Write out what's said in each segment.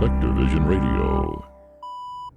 Spectrovision Radio.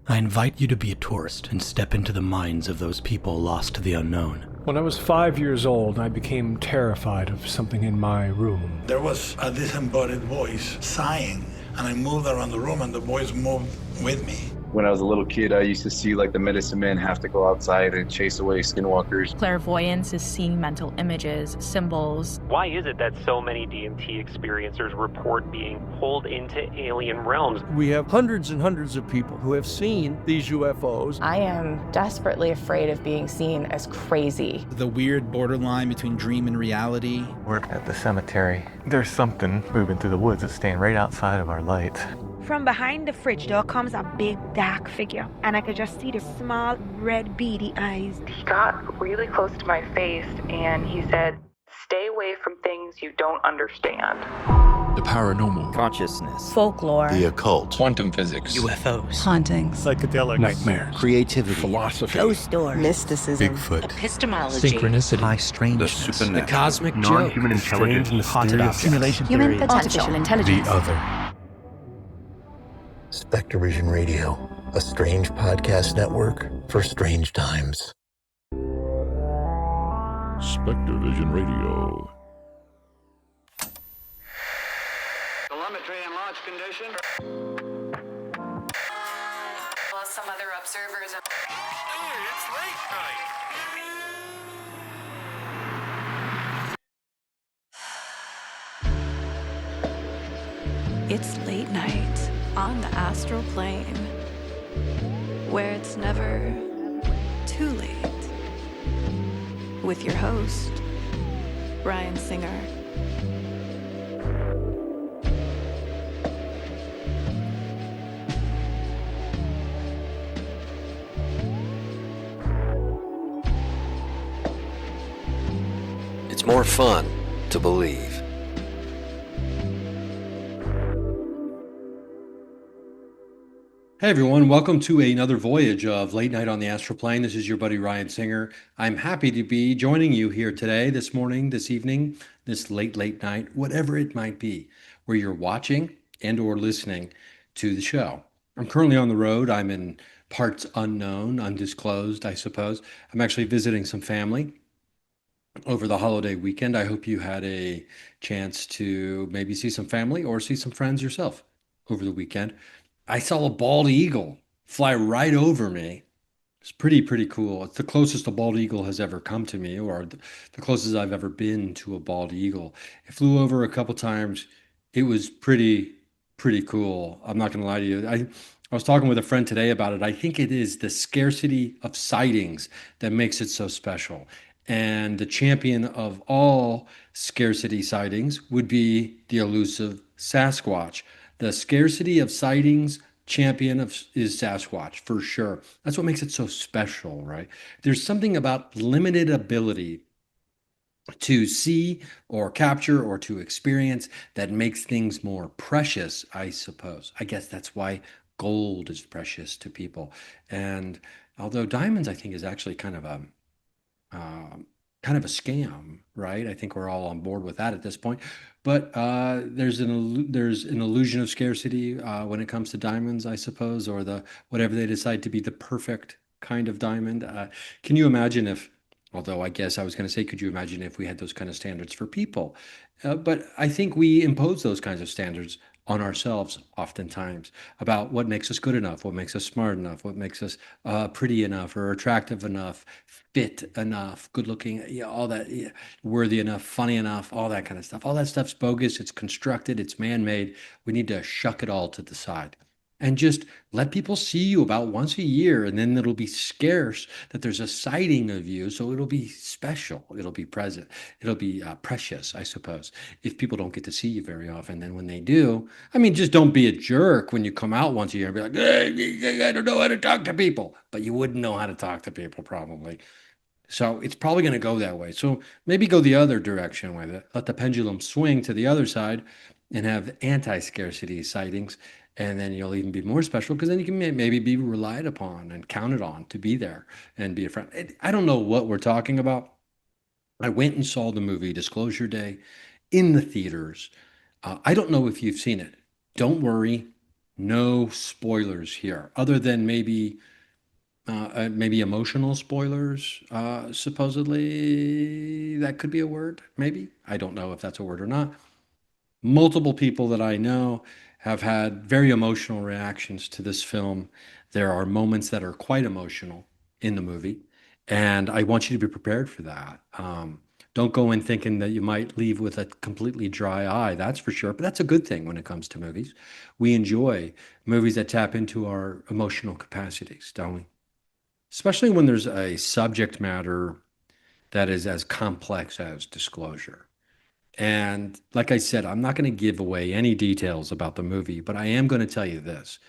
I invite you to be a tourist and step into the minds of those people lost to the unknown. When I was 5 years old, I became terrified of something in my room. There was a disembodied voice sighing, and I moved around the room, and the voice moved with me. When I was a little kid, I used to see the medicine men have to go outside and chase away skinwalkers. Clairvoyance is seeing mental images, symbols. Why is it that so many DMT experiencers report being pulled into alien realms? We have hundreds and hundreds of people who have seen these UFOs. I am desperately afraid of being seen as crazy. The weird borderline between dream and reality. We're at the cemetery. There's something moving through the woods that's staying right outside of our lights. From behind the fridge door comes a big dark figure, and I could just see the small red beady eyes. He got really close to my face and he said, "Stay away from things you don't understand." The paranormal, consciousness, folklore, the occult, quantum physics, UFOs, hauntings, psychedelics, nightmares, creativity, philosophy, ghost stories, mysticism, Bigfoot, epistemology, synchronicity, high strangeness, the supernatural, the cosmic non-human joke, intelligence, haunted objects, simulation human theory, artificial intelligence, the other. Spectrovision Radio, a strange podcast network for strange times. Spectrovision Radio. Telemetry and launch condition. Well, some other observers. It's late night. It's late night on the astral plane, where it's never too late. With your host, Ryan Singer. It's more fun to believe. Hey everyone, welcome to another voyage of Late Night on the Astral Plane. This is your buddy Ryan Singer. I'm happy to be joining you here today, this morning, this evening, this late night, whatever it might be, where you're watching and or listening to the show. I'm currently on the road. I'm in parts unknown, undisclosed, I suppose. I'm actually visiting some family over the holiday weekend. I hope you had a chance to maybe see some family or see some friends yourself over the weekend. I saw a bald eagle fly right over me. It's pretty cool. It's the closest a bald eagle has ever come to me, or the closest I've ever been to a bald eagle. It flew over a couple times. It was pretty cool. I'm not going to lie to you. I was talking with a friend today about it. I think it is the scarcity of sightings that makes it so special. And the champion of all scarcity sightings would be the elusive Sasquatch. The scarcity of sightings champion is Sasquatch, for sure. That's what makes it so special, right? There's something about limited ability to see or capture or to experience that makes things more precious, I suppose. I guess that's why gold is precious to people. And although diamonds, I think, is actually kind of a scam, right? I think we're all on board with that at this point. But there's an illusion of scarcity when it comes to diamonds, I suppose, or whatever they decide to be the perfect kind of diamond. Can you imagine if, although I guess I was going to say, could you imagine if we had those kind of standards for people? But I think we impose those kinds of standards on ourselves oftentimes about what makes us good enough, what makes us smart enough, what makes us pretty enough or attractive enough, fit enough, good looking, all that, worthy enough, funny enough, all that kind of stuff. All that stuff's bogus. It's constructed. It's man-made. We need to shuck it all to the side and just let people see you about once a year, and then it'll be scarce that there's a sighting of you, so it'll be special, it'll be present, it'll be precious, I suppose, if people don't get to see you very often. Then when they do, I mean, just don't be a jerk when you come out once a year and be like, hey, I don't know how to talk to people, but you wouldn't know how to talk to people probably. So it's probably going to go that way. So maybe go the other direction with it, let the pendulum swing to the other side and have anti-scarcity sightings. And then you'll even be more special because then you can maybe be relied upon and counted on to be there and be a friend. I don't know what we're talking about. I went and saw the movie Disclosure Day in the theaters. I don't know if you've seen it. Don't worry. No spoilers here, other than maybe emotional spoilers. Supposedly, that could be a word. Maybe I don't know if that's a word or not. Multiple people that I know have had very emotional reactions to this film. There are moments that are quite emotional in the movie, and I want you to be prepared for that. Don't go in thinking that you might leave with a completely dry eye, that's for sure, but that's a good thing when it comes to movies. We enjoy movies that tap into our emotional capacities, don't we? Especially when there's a subject matter that is as complex as disclosure. And like I said, I'm not going to give away any details about the movie, but I am going to tell you this.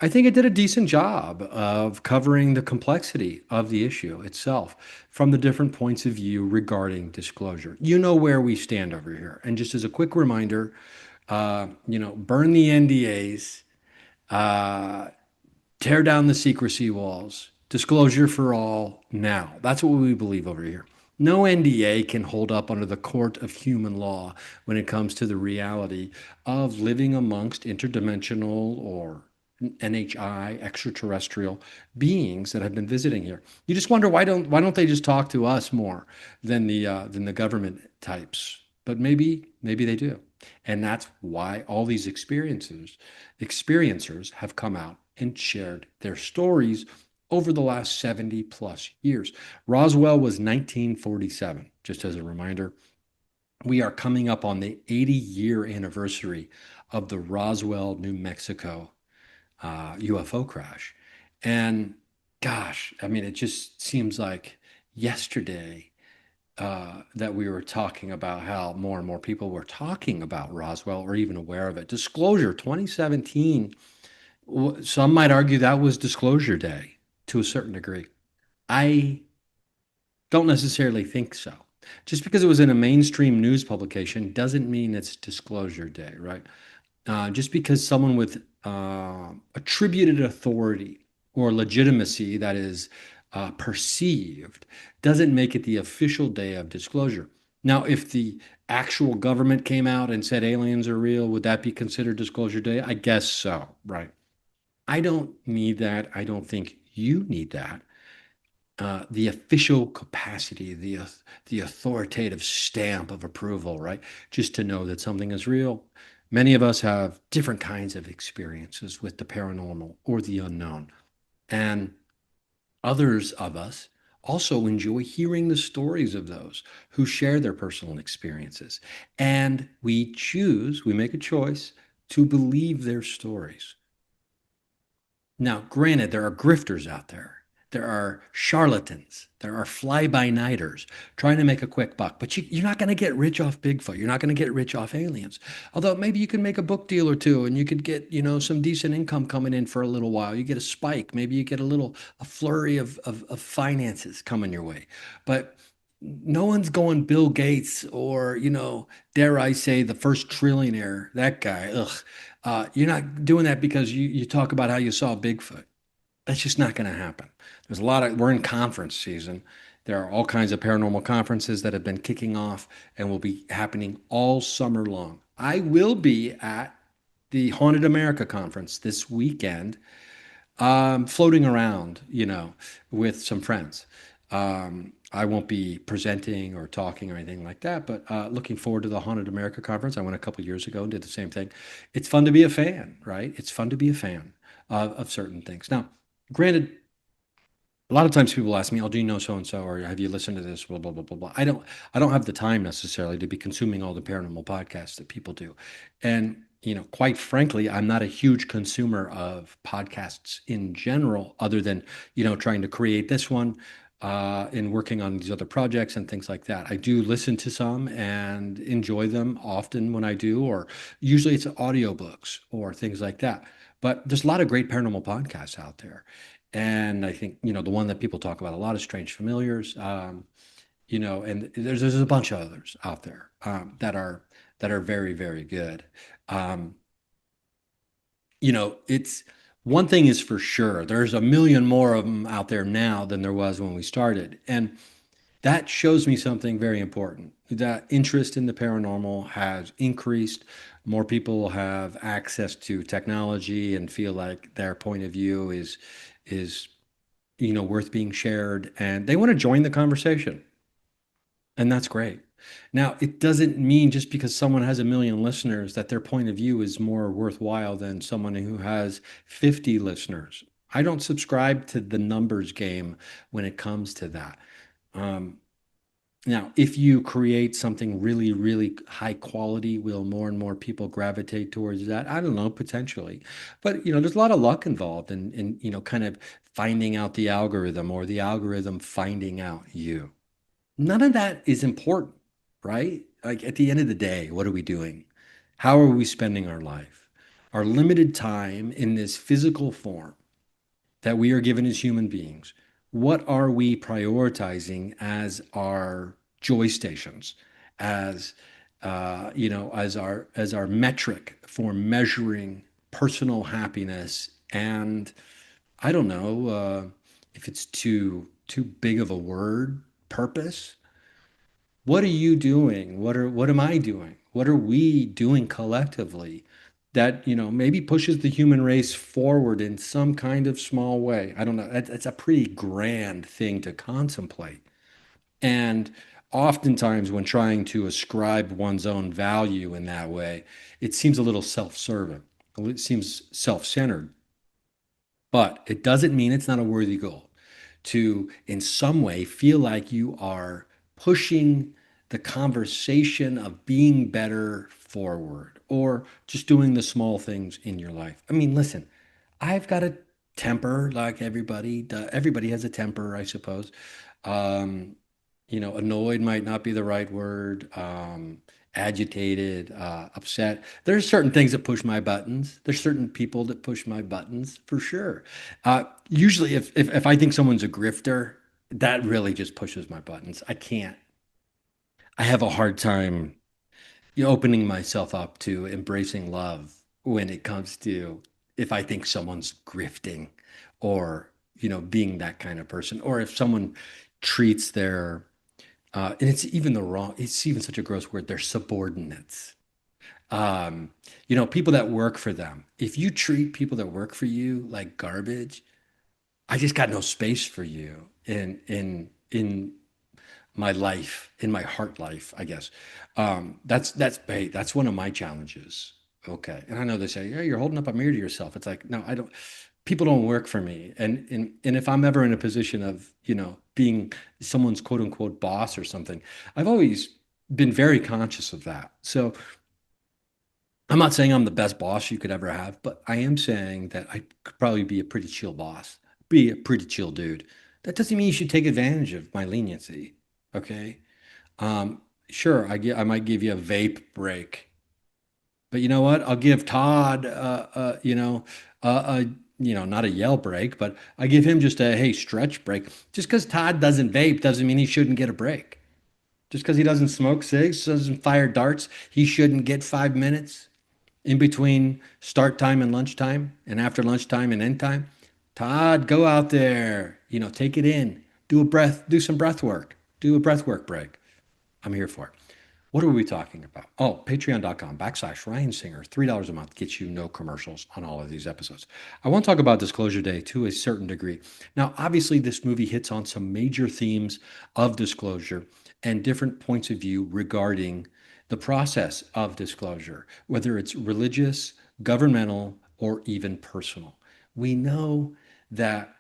I think it did a decent job of covering the complexity of the issue itself from the different points of view regarding disclosure. You know where we stand over here. And just as a quick reminder, burn the NDAs, uh, tear down the secrecy walls, disclosure for all now. That's what we believe over here. No NDA can hold up under the court of human law when it comes to the reality of living amongst interdimensional or NHI extraterrestrial beings that have been visiting here. You just wonder why don't they just talk to us more than the government types? But maybe they do. And that's why all these experiencers have come out and shared their stories over the last 70 plus years. Roswell was 1947, just as a reminder. We are coming up on the 80-year anniversary of the Roswell, New Mexico UFO crash. And gosh, I mean, it just seems like yesterday that we were talking about how more and more people were talking about Roswell or even aware of it. Disclosure 2017, some might argue that was Disclosure Day to a certain degree. I don't necessarily think so. Just because it was in a mainstream news publication doesn't mean it's Disclosure Day, right? Just because someone with attributed authority or legitimacy that is perceived doesn't make it the official day of disclosure. Now, if the actual government came out and said aliens are real, would that be considered Disclosure Day? I guess so, right? I don't need that. I don't think you need that. The official capacity, the authoritative stamp of approval, right? Just to know that something is real. Many of us have different kinds of experiences with the paranormal or the unknown. And others of us also enjoy hearing the stories of those who share their personal experiences. And we make a choice to believe their stories. Now, granted, there are grifters out there. There are charlatans. There are fly-by-nighters trying to make a quick buck. But you're not going to get rich off Bigfoot. You're not going to get rich off aliens. Although maybe you can make a book deal or two and you could get, some decent income coming in for a little while. You get a spike. Maybe you get a flurry of finances coming your way. But no one's going Bill Gates or, dare I say, the first trillionaire, that guy. Ugh. You're not doing that because you talk about how you saw Bigfoot. That's just not going to happen. We're in conference season. There are all kinds of paranormal conferences that have been kicking off and will be happening all summer long. I will be at the Haunted America conference this weekend, floating around, with some friends. I won't be presenting or talking or anything like that, but looking forward to the Haunted America conference. I went a couple of years ago and did the same thing. It's fun to be a fan, right? It's fun to be a fan of certain things. Now, granted, a lot of times people ask me, "Oh, do you know so and so, or have you listened to this?" Blah blah blah blah blah. I don't have the time necessarily to be consuming all the paranormal podcasts that people do, and quite frankly, I'm not a huge consumer of podcasts in general, other than trying to create this one, in working on these other projects and things like that. I do listen to some and enjoy them often when I do, or usually it's audiobooks or things like that. But there's a lot of great paranormal podcasts out there. And I think, the one that people talk about a lot is Strange Familiars, and there's a bunch of others out there that are very, very good. Um, it's one thing is for sure, there's a million more of them out there now than there was when we started. And That shows me something very important. That interest in the paranormal has increased. More people have access to technology and feel like their point of view is worth being shared, and they want to join the conversation. And that's great. Now, it doesn't mean just because someone has a million listeners that their point of view is more worthwhile than someone who has 50 listeners. I don't subscribe to the numbers game when it comes to that. Um, Now, if you create something really, really high quality, will more and more people gravitate towards that? I don't know, potentially. But, there's a lot of luck involved in, kind of finding out the algorithm or the algorithm finding out you. None of that is important, right? Like at the end of the day, what are we doing? How are we spending our life? Our limited time in this physical form that we are given as human beings, what are we prioritizing as our joy stations, as as our metric for measuring personal happiness? And I don't know if it's too big of a word, purpose. What are you doing? What am I doing? What are we doing collectively that, maybe pushes the human race forward in some kind of small way? I don't know. It's a pretty grand thing to contemplate. And oftentimes when trying to ascribe one's own value in that way, it seems a little self-serving. It seems self-centered. But it doesn't mean it's not a worthy goal to, in some way, feel like you are pushing the conversation of being better forward or just doing the small things in your life. I mean, listen, I've got a temper like everybody. Everybody has a temper, I suppose. Um, Annoyed might not be the right word. Agitated, upset. There's certain things that push my buttons. There's certain people that push my buttons for sure. Usually, if I think someone's a grifter, that really just pushes my buttons. I can't. I have a hard time opening myself up to embracing love when it comes to if I think someone's grifting or being that kind of person, or if someone treats their and it's even such a gross word, they're subordinates. People that work for them. If you treat people that work for you like garbage, I just got no space for you in my life, in my heart life, I guess. That's one of my challenges. Okay. And I know they say, yeah, you're holding up a mirror to yourself. It's like, no, I don't. People don't work for me. And if I'm ever in a position of, being someone's quote unquote boss or something, I've always been very conscious of that. So I'm not saying I'm the best boss you could ever have, but I am saying that I could probably be a pretty chill boss, be a pretty chill dude. That doesn't mean you should take advantage of my leniency. Okay. Sure, I might give you a vape break, but you know what? I'll give Todd, not a yell break, but I give him just a hey stretch break. Just because Todd doesn't vape doesn't mean he shouldn't get a break. Just because he doesn't smoke cigs, doesn't fire darts, he shouldn't get 5 minutes in between start time and lunchtime, and after lunchtime and end time. Todd, go out there, take it in, do some breath work, do a breath work break. I'm here for it. What are we talking about? Oh, patreon.com/Ryan Singer. $3 a month gets you no commercials on all of these episodes. I want to talk about Disclosure Day to a certain degree. Now, obviously, this movie hits on some major themes of disclosure and different points of view regarding the process of disclosure, whether it's religious, governmental, or even personal. We know that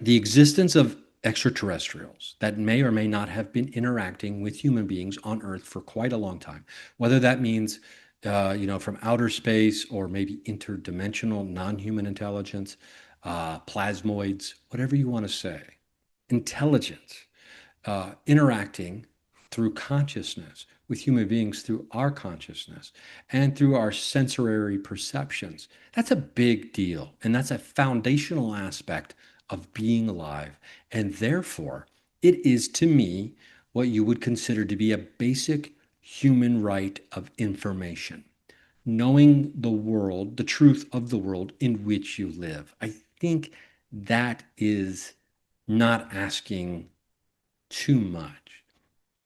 the existence of extraterrestrials that may or may not have been interacting with human beings on Earth for quite a long time, whether that means, from outer space or maybe interdimensional non-human intelligence, plasmoids, whatever you want to say, intelligence, interacting through consciousness with human beings through our consciousness and through our sensory perceptions. That's a big deal. And that's a foundational aspect of being alive. And therefore, it is to me what you would consider to be a basic human right of information. Knowing the world, the truth of the world in which you live. I think that is not asking too much.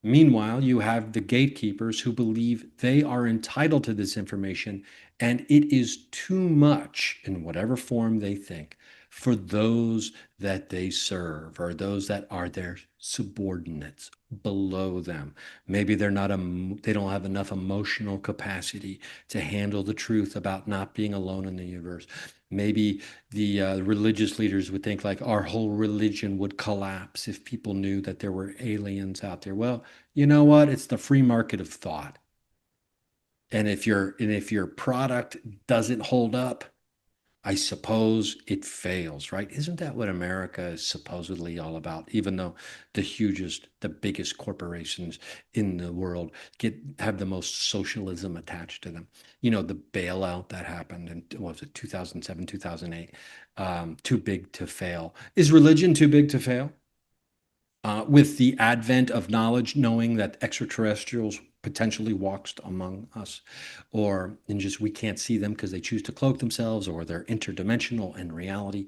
Meanwhile, you have the gatekeepers who believe they are entitled to this information, and it is too much in whatever form they think for those that they serve or those that are their subordinates below them. Maybe they don't have enough emotional capacity to handle the truth about not being alone in the universe. Maybe the religious leaders would think like our whole religion would collapse if people knew that there were aliens out there. Well, you know what? It's the free market of thought. And if your product doesn't hold up, I suppose it fails, right? Isn't that what America is supposedly all about? Even though the biggest corporations in the world have the most socialism attached to them. You know, the bailout that happened in, what was it, 2007, 2008, too big to fail. Is religion too big to fail? With the advent of knowledge, knowing that extraterrestrials potentially walked among us, we can't see them because they choose to cloak themselves, or they're interdimensional in reality.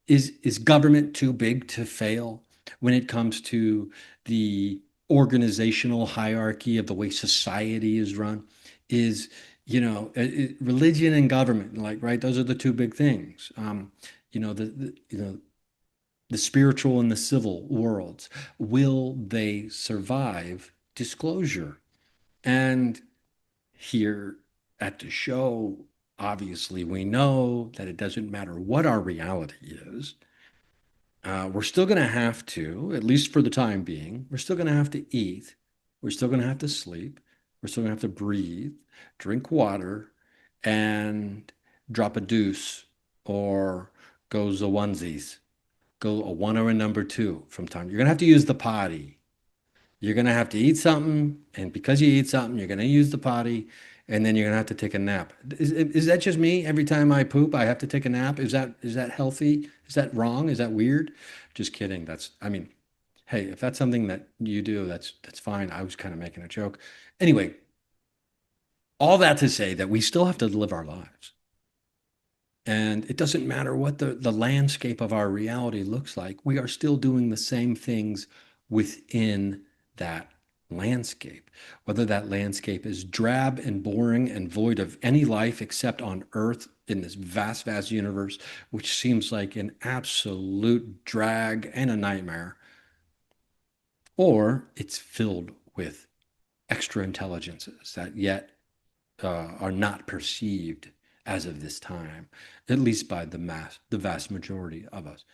Is government too big to fail when it comes to the organizational hierarchy of the way society is run? Religion and government, like, right? Those are the two big things. The spiritual and the civil worlds, will they survive disclosure? And here at the show, obviously, we know that it doesn't matter what our reality is. We're still going to have to, at least for the time being, we're still going to have to eat. We're still going to have to sleep. We're still going to have to breathe, drink water, and drop a deuce or go the onesies. Go a one or a number two from time. You're going to have to use the potty. You're going to have to eat something. And because you eat something, you're going to use the potty. And then you're going to have to take a nap. Is that just me? Every time I poop, I have to take a nap. Is that healthy? Is that wrong? Is that weird? Just kidding. Hey, if that's something that you do, that's fine. I was kind of making a joke. Anyway, all that to say that we still have to live our lives. And it doesn't matter what the landscape of our reality looks like. We are still doing the same things within that landscape. Whether that landscape is drab and boring and void of any life except on Earth in this vast, vast universe, which seems like an absolute drag and a nightmare, or it's filled with extra intelligences that yet are not perceived as of this time, at least by the vast majority of us.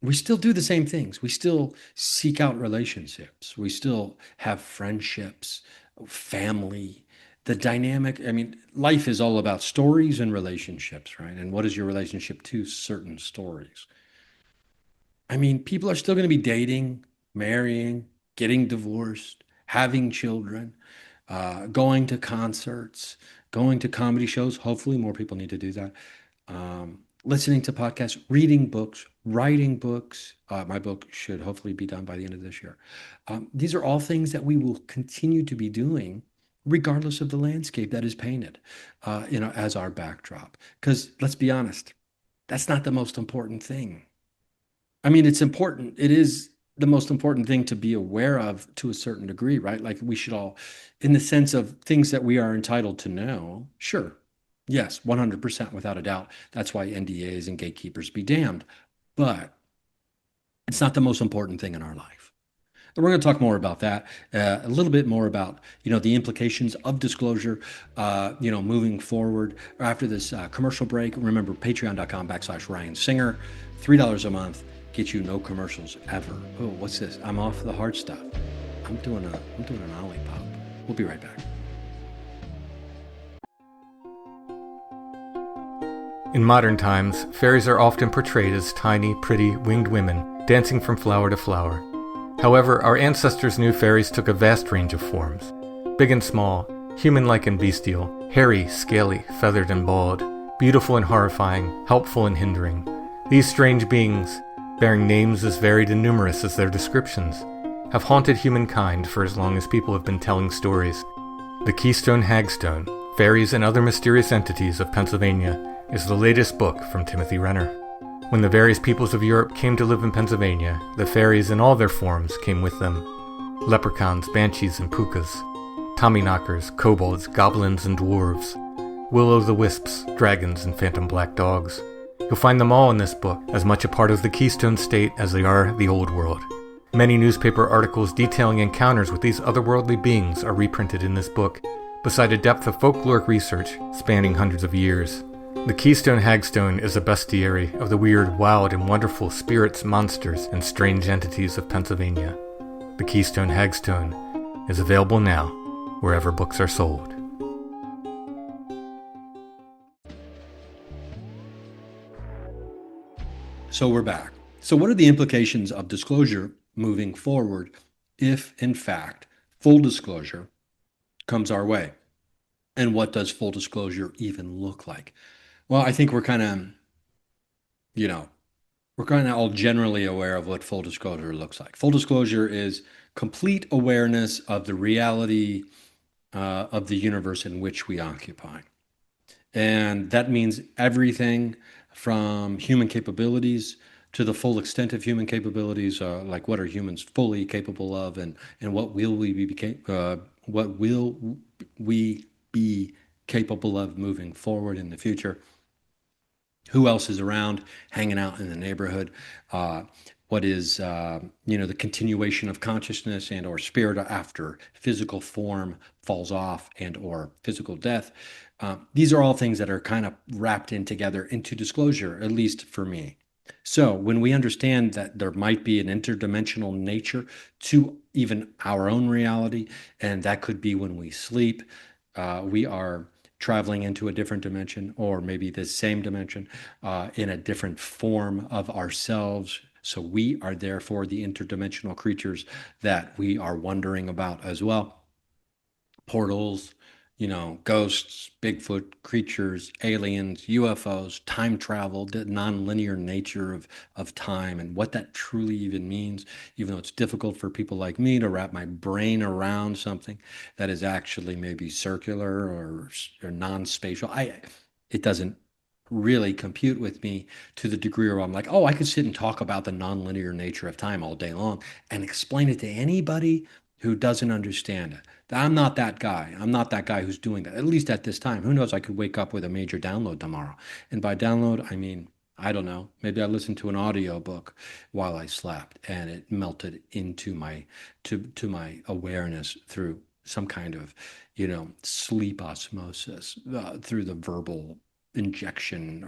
We still do the same things. We still seek out relationships. We still have friendships, family, the dynamic. Life is all about stories and relationships, right? And what is your relationship to certain stories? People are still going to be dating, marrying, getting divorced, having children, going to concerts, going to comedy shows. Hopefully more people need to do that. Listening to podcasts, reading books, writing books. My book should hopefully be done by the end of this year. These are all things that we will continue to be doing regardless of the landscape that is painted, as our backdrop. Because let's be honest, that's not the most important thing. It's important. It is the most important thing to be aware of to a certain degree, right? Like we should all, in the sense of things that we are entitled to know, sure. Yes, 100% without a doubt. That's why NDAs and gatekeepers be damned. But it's not the most important thing in our life. And we're going to talk more about that, a little bit more about, the implications of disclosure, moving forward after this commercial break. Remember, patreon.com/Ryan Singer, $3 a month. Get you no commercials ever. Oh, what's this? I'm off the hard stuff. I'm doing an ollie pop. We'll be right back. In modern times, fairies are often portrayed as tiny, pretty, winged women dancing from flower to flower. However, our ancestors knew fairies took a vast range of forms. Big and small, human-like and bestial, hairy, scaly, feathered and bald, beautiful and horrifying, helpful and hindering. These strange beings, bearing names as varied and numerous as their descriptions, have haunted humankind for as long as people have been telling stories. The Keystone Hagstone, Fairies and Other Mysterious Entities of Pennsylvania, is the latest book from Timothy Renner. When the various peoples of Europe came to live in Pennsylvania, the fairies in all their forms came with them. Leprechauns, banshees, and pukas, tommyknockers, kobolds, goblins, and dwarves, will-o'-the-wisps, dragons, and phantom black dogs. You'll find them all in this book, as much a part of the Keystone State as they are the Old World. Many newspaper articles detailing encounters with these otherworldly beings are reprinted in this book, beside a depth of folkloric research spanning hundreds of years. The Keystone Hagstone is a bestiary of the weird, wild, and wonderful spirits, monsters, and strange entities of Pennsylvania. The Keystone Hagstone is available now wherever books are sold. So we're back. So what are the implications of disclosure moving forward if, in fact, full disclosure comes our way? And what does full disclosure even look like? Well, I think we're kind of all generally aware of what full disclosure looks like. Full disclosure is complete awareness of the reality of the universe in which we occupy. And that means everything from human capabilities to the full extent of human capabilities, like what are humans fully capable of, and what will we be capable of moving forward in the future. Who else is around, hanging out in the neighborhood? What is, the continuation of consciousness and or spirit after physical form falls off and or physical death? These are all things that are kind of wrapped in together into disclosure, at least for me. So when we understand that there might be an interdimensional nature to even our own reality, and that could be when we sleep, we are traveling into a different dimension, or maybe the same dimension in a different form of ourselves. So we are therefore the interdimensional creatures that we are wondering about as well. Portals, ghosts, Bigfoot creatures, aliens, UFOs, time travel, the non-linear nature of time, and what that truly even means, even though it's difficult for people like me to wrap my brain around something that is actually maybe circular or non-spatial. It doesn't really compute with me to the degree where I'm like, oh, I could sit and talk about the non-linear nature of time all day long and explain it to anybody who doesn't understand it. I'm not that guy. I'm not that guy who's doing that, at least at this time. Who knows? I could wake up with a major download tomorrow. And by download, I mean, I don't know. Maybe I listened to an audio book while I slept and it melted into my to my awareness through some kind of, sleep osmosis, through the verbal injection.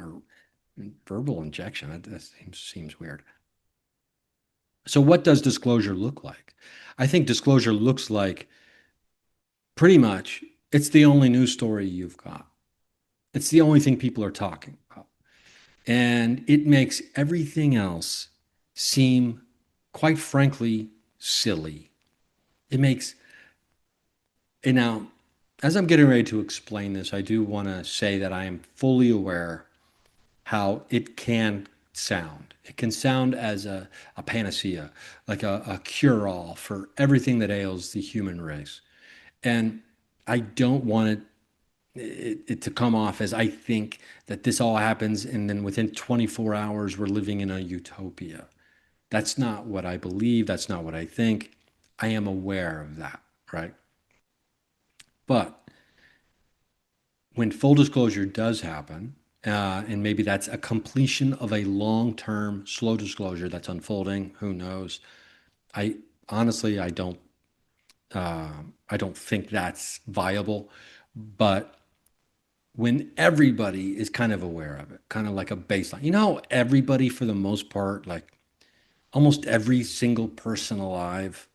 That seems weird. So what does disclosure look like? I think disclosure looks like pretty much it's the only news story you've got. It's the only thing people are talking about. And it makes everything else seem, quite frankly, silly. It makes, and now, as I'm getting ready to explain this, I do want to say that I am fully aware how it can sound. It can sound as a panacea, like a cure-all for everything that ails the human race. And I don't want it to come off as I think that this all happens and then within 24 hours we're living in a utopia. That's not what I believe. That's not what I think. I am aware of that, right? But when full disclosure does happen, and maybe that's a completion of a long-term slow disclosure that's unfolding, who knows? I honestly, I don't think that's viable, but when everybody is kind of aware of it, kind of like a baseline, everybody for the most part, like almost every single person alive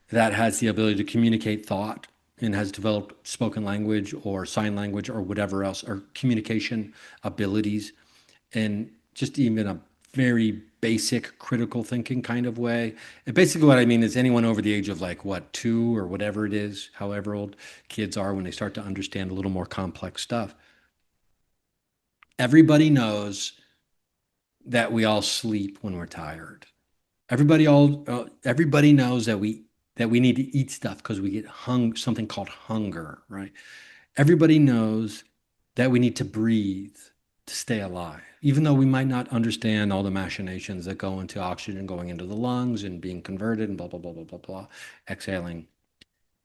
that has the ability to communicate thought and has developed spoken language or sign language or whatever else, or communication abilities, and just even a very basic critical thinking kind of way. And basically what I mean is anyone over the age of 2 or whatever it is, however old kids are when they start to understand a little more complex stuff. Everybody knows that we all sleep when we're tired. Everybody knows that we need to eat stuff because we get something called hunger, right? Everybody knows that we need to breathe. to stay alive, even though we might not understand all the machinations that go into oxygen going into the lungs and being converted and blah, blah, blah, blah, blah, blah, exhaling,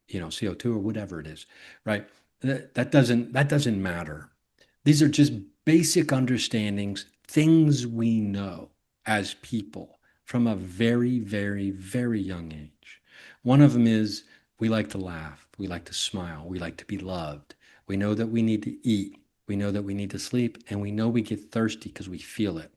CO2 or whatever it is, right? That doesn't matter. These are just basic understandings, things we know as people from a very, very, very young age. One of them is we like to laugh, we like to smile, we like to be loved. We know that we need to eat, we know that we need to sleep, and we know we get thirsty because we feel it.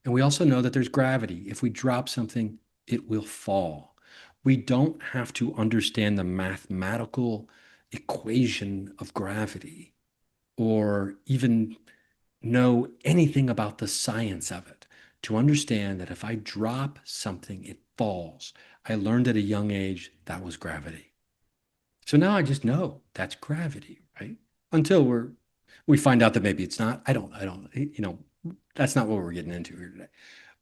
And we also know that there's gravity. If we drop something, it will fall. We don't have to understand the mathematical equation of gravity or even know anything about the science of it to understand that if I drop something, it falls. I learned at a young age that was gravity. So now I just know that's gravity, right? Until we find out that maybe it's not. I don't, that's not what we're getting into here today.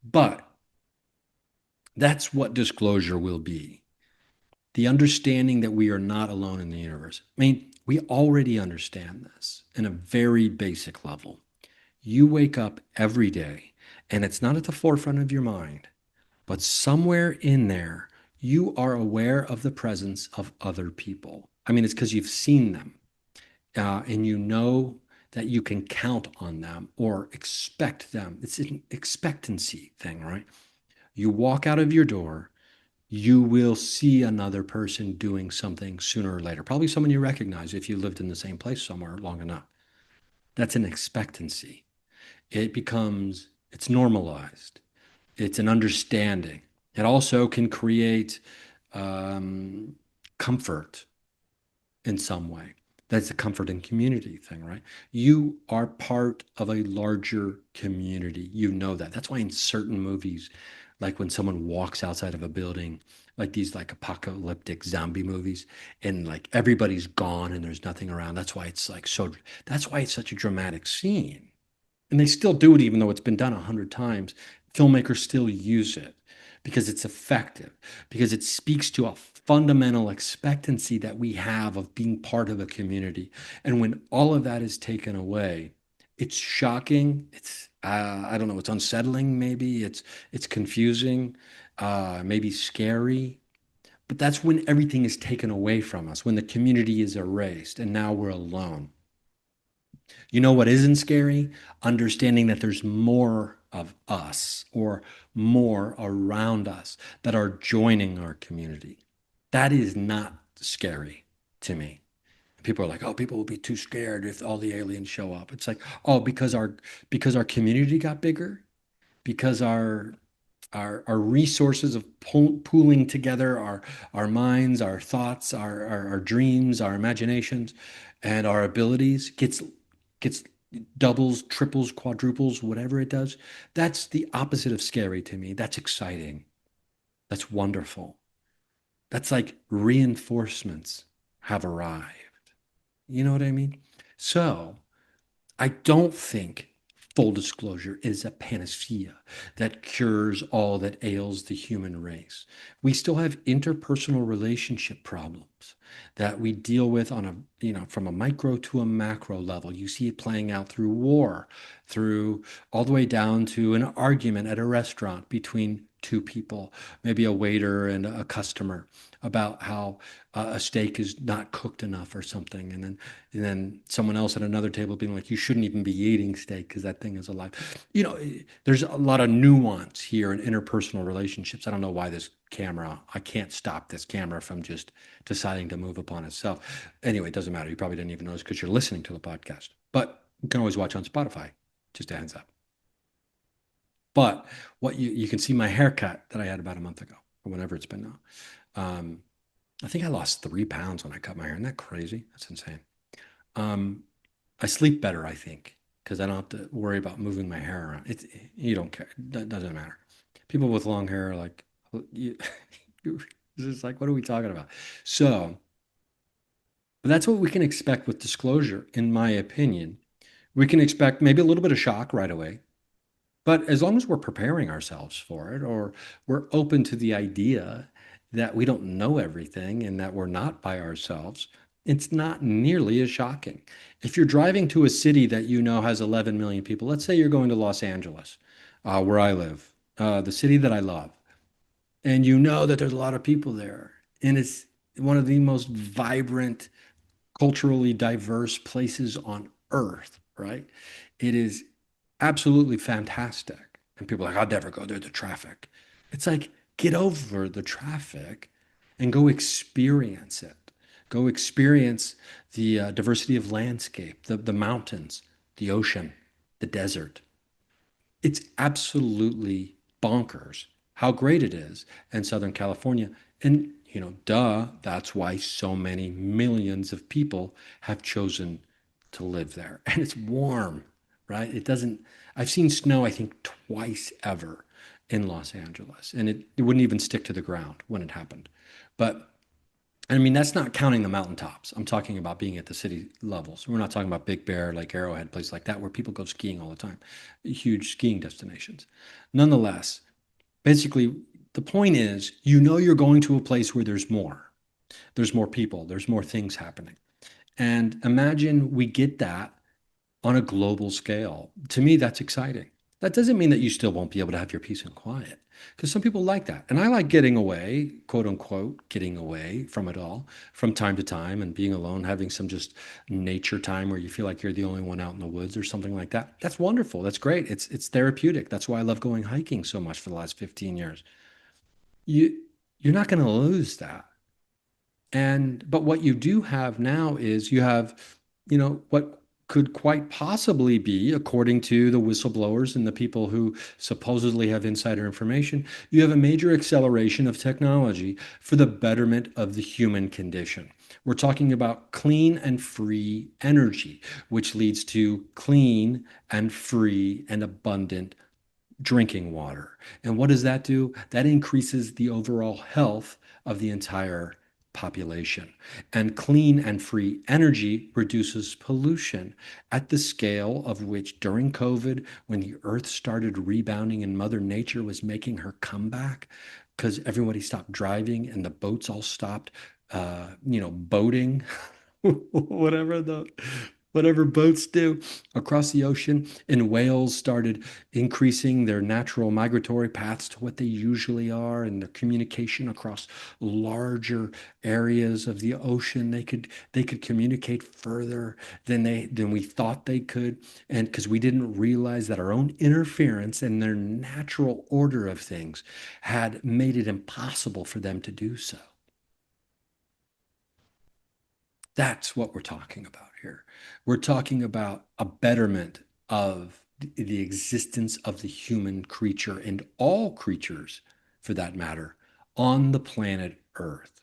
But that's what disclosure will be. The understanding that we are not alone in the universe. I mean, we already understand this in a very basic level. You wake up every day and it's not at the forefront of your mind, but somewhere in there, you are aware of the presence of other people. I mean, it's because you've seen them and you know that you can count on them or expect them. It's an expectancy thing, right? You walk out of your door, you will see another person doing something sooner or later, probably someone you recognize if you lived in the same place somewhere long enough. That's an expectancy. It's normalized. It's an understanding. It also can create comfort in some way. That's a comfort and community thing, right? You are part of a larger community. You know that. That's why in certain movies, like when someone walks outside of a building, like these like apocalyptic zombie movies, and like everybody's gone and there's nothing around. That's why it's such a dramatic scene. And they still do it, even though it's been done 100 times. Filmmakers still use it because it's effective, because it speaks to a fundamental expectancy that we have of being part of a community. And when all of that is taken away, it's shocking. It's I don't know. It's unsettling. Maybe it's confusing. Maybe scary. But that's when everything is taken away from us. When the community is erased, and now we're alone. You know what isn't scary? Understanding that there's more of us or more around us that are joining our community. That is not scary to me. People are like, oh, people will be too scared if all the aliens show up. It's like, oh, because our community got bigger, because our resources of pooling together our minds, our thoughts, our dreams, our imaginations, and our abilities gets doubles, triples, quadruples, whatever it does. That's the opposite of scary to me. That's exciting. That's wonderful. That's like reinforcements have arrived. You know what I mean? So I don't think full disclosure is a panacea that cures all that ails the human race. We still have interpersonal relationship problems that we deal with on from a micro to a macro level. You see it playing out through war, through all the way down to an argument at a restaurant between two people, maybe a waiter and a customer, about how a steak is not cooked enough or something, and then someone else at another table being like, you shouldn't even be eating steak because that thing is alive. There's a lot of nuance here in interpersonal relationships. I don't know why I can't stop this camera from just deciding to move upon itself. Anyway, it doesn't matter. You probably didn't even notice because you're listening to the podcast, but you can always watch on Spotify. Just a heads up. But what you can see my haircut that I had about a month ago, or whenever it's been now. I think I lost 3 pounds when I cut my hair. Isn't that crazy? That's insane. I sleep better, I think, because I don't have to worry about moving my hair around. You don't care. That doesn't matter. People with long hair are like, it's just like, what are we talking about? So, but that's what we can expect with disclosure, in my opinion. We can expect maybe a little bit of shock right away. But as long as we're preparing ourselves for it, or we're open to the idea that we don't know everything and that we're not by ourselves, It's not nearly as shocking. If you're driving to a city that you know has 11 million people, let's say you're going to Los Angeles, where I live, the city that I love, and you know that there's a lot of people there, and it's one of the most vibrant, culturally diverse places on earth, right? It is absolutely fantastic. And people are like, I'd never go there, the traffic. It's like, get over the traffic and go experience it. Go experience the diversity of landscape, the mountains, the ocean, the desert. It's absolutely bonkers how great it is in Southern California. And, duh, that's why so many millions of people have chosen to live there. And it's warm, right? It doesn't, I've seen snow, I think, twice ever in Los Angeles, and it wouldn't even stick to the ground when it happened. But I mean, that's not counting the mountaintops. I'm talking about being at the city levels. We're not talking about Big Bear, like Arrowhead, places like that, where people go skiing all the time, huge skiing destinations. Nonetheless, basically, the point is, you're going to a place where there's more. There's more people, there's more things happening. And imagine we get that on a global scale. To me, that's exciting. That doesn't mean that you still won't be able to have your peace and quiet, because some people like that. And I like getting away, quote unquote, getting away from it all from time to time and being alone, having some just nature time where you feel like you're the only one out in the woods or something like that. That's wonderful. That's great. It's therapeutic. That's why I love going hiking so much for the last 15 years. You you're not going to lose that. But what you do have now is you have, what could quite possibly be, according to the whistleblowers and the people who supposedly have insider information, you have a major acceleration of technology for the betterment of the human condition. We're talking about clean and free energy, which leads to clean and free and abundant drinking water. And what does that do? That increases the overall health of the entire population. And clean and free energy reduces pollution at the scale of which during COVID, when the earth started rebounding and Mother Nature was making her comeback because everybody stopped driving and the boats all stopped, boating, whatever the whatever boats do across the ocean, and whales started increasing their natural migratory paths to what they usually are, and their communication across larger areas of the ocean. They could communicate further than we thought they could, and because we didn't realize that our own interference and their natural order of things had made it impossible for them to do so. That's what we're talking about here. We're talking about a betterment of the existence of the human creature and all creatures, for that matter, on the planet Earth.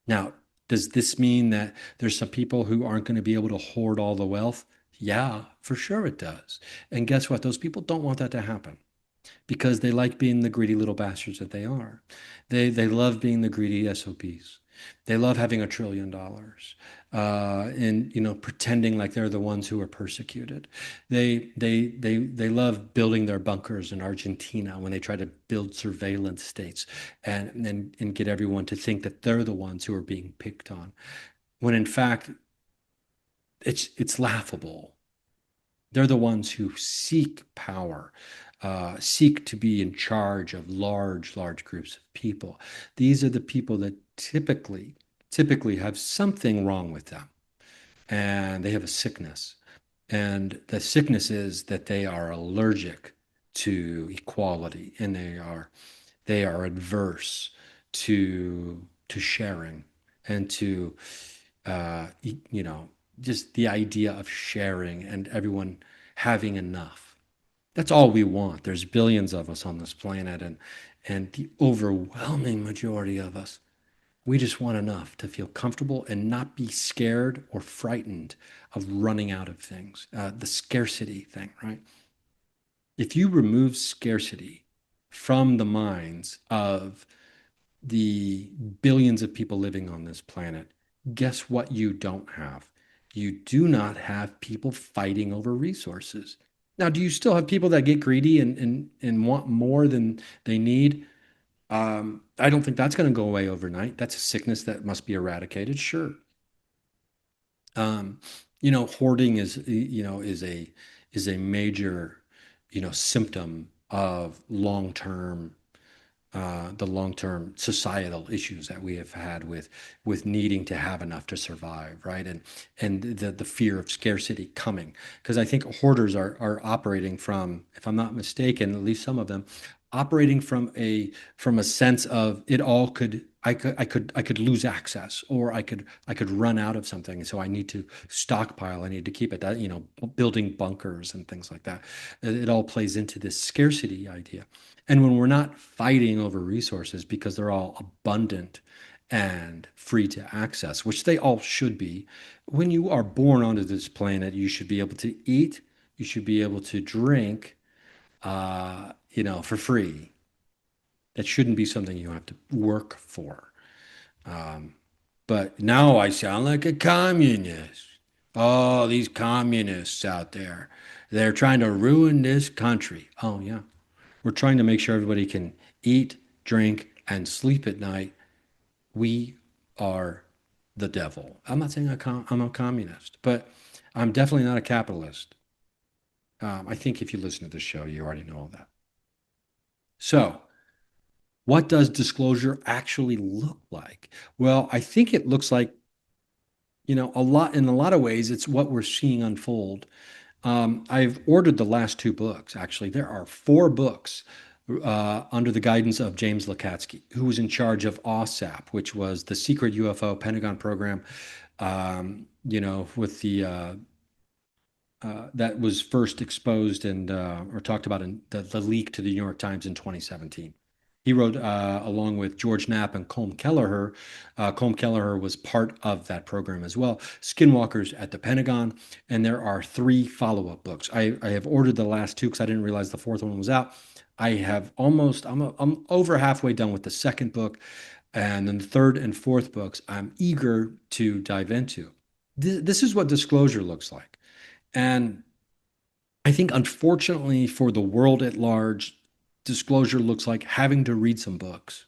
Now, does this mean that there's some people who aren't going to be able to hoard all the wealth? Yeah, for sure it does. And guess what? Those people don't want that to happen because they like being the greedy little bastards that they are. They love being the greedy SOBs. They love having $1 trillion, and pretending like they're the ones who are persecuted. They love building their bunkers in Argentina when they try to build surveillance states and get everyone to think that they're the ones who are being picked on, when in fact it's laughable. They're the ones who seek power, seek to be in charge of large groups of people. These are the people that typically have something wrong with them, and they have a sickness. And the sickness is that they are allergic to equality, and they are adverse to sharing and to just the idea of sharing and everyone having enough. That's all we want. There's billions of us on this planet, and the overwhelming majority of us, we just want enough to feel comfortable and not be scared or frightened of running out of things. The scarcity thing, right? If you remove scarcity from the minds of the billions of people living on this planet, guess what you don't have? You do not have people fighting over resources. Now, do you still have people that get greedy and want more than they need? I don't think that's going to go away overnight. That's a sickness that must be eradicated, sure. Um, hoarding is a major, symptom of the long-term societal issues that we have had with needing to have enough to survive, right? And the fear of scarcity coming, because I think hoarders are operating from, if I'm not mistaken, at least some of them, operating from a sense of it all could I could lose access, or I could run out of something, so I need to stockpile. I need to keep it. That building bunkers and things like that. It all plays into this scarcity idea. And when we're not fighting over resources because they're all abundant and free to access, which they all should be, when you are born onto this planet, you should be able to eat, you should be able to drink, for free. That shouldn't be something you have to work for. But now I sound like a communist. Oh, these communists out there, they're trying to ruin this country. Oh, yeah. We're trying to make sure everybody can eat, drink, and sleep at night. We are the devil. I'm not saying I'm a communist, but I'm definitely not a capitalist. I think if you listen to this show, you already know all that. So, what does disclosure actually look like? Well, I think it looks like, in a lot of ways, it's what we're seeing unfold. I've ordered the last two books, actually. There are four books under the guidance of James Lukatsky, who was in charge of OSAP, which was the secret UFO Pentagon program, with that was first exposed and or talked about in the leak to the New York Times in 2017. He wrote along with George Knapp and Colm Kelleher. Colm Kelleher was part of that program as well. Skinwalkers at the Pentagon, and there are three follow-up books. I have ordered the last two because I didn't realize the fourth one was out. I'm over halfway done with the second book, and then the third and fourth books I'm eager to dive into. This is what disclosure looks like. And I think, unfortunately, for the world at large, disclosure looks like having to read some books.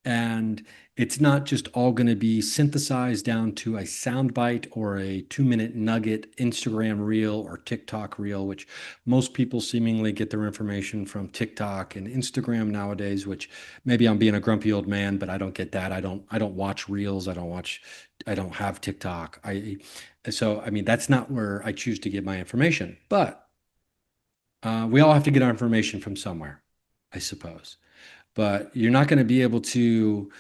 And it's not just all going to be synthesized down to a soundbite or a 2-minute nugget Instagram reel or TikTok reel, which most people seemingly get their information from TikTok and Instagram nowadays, which maybe I'm being a grumpy old man, but I don't get that. I don't watch reels. I don't have TikTok. So, I mean, that's not where I choose to get my information, but we all have to get our information from somewhere, I suppose. But you're not going to be able to,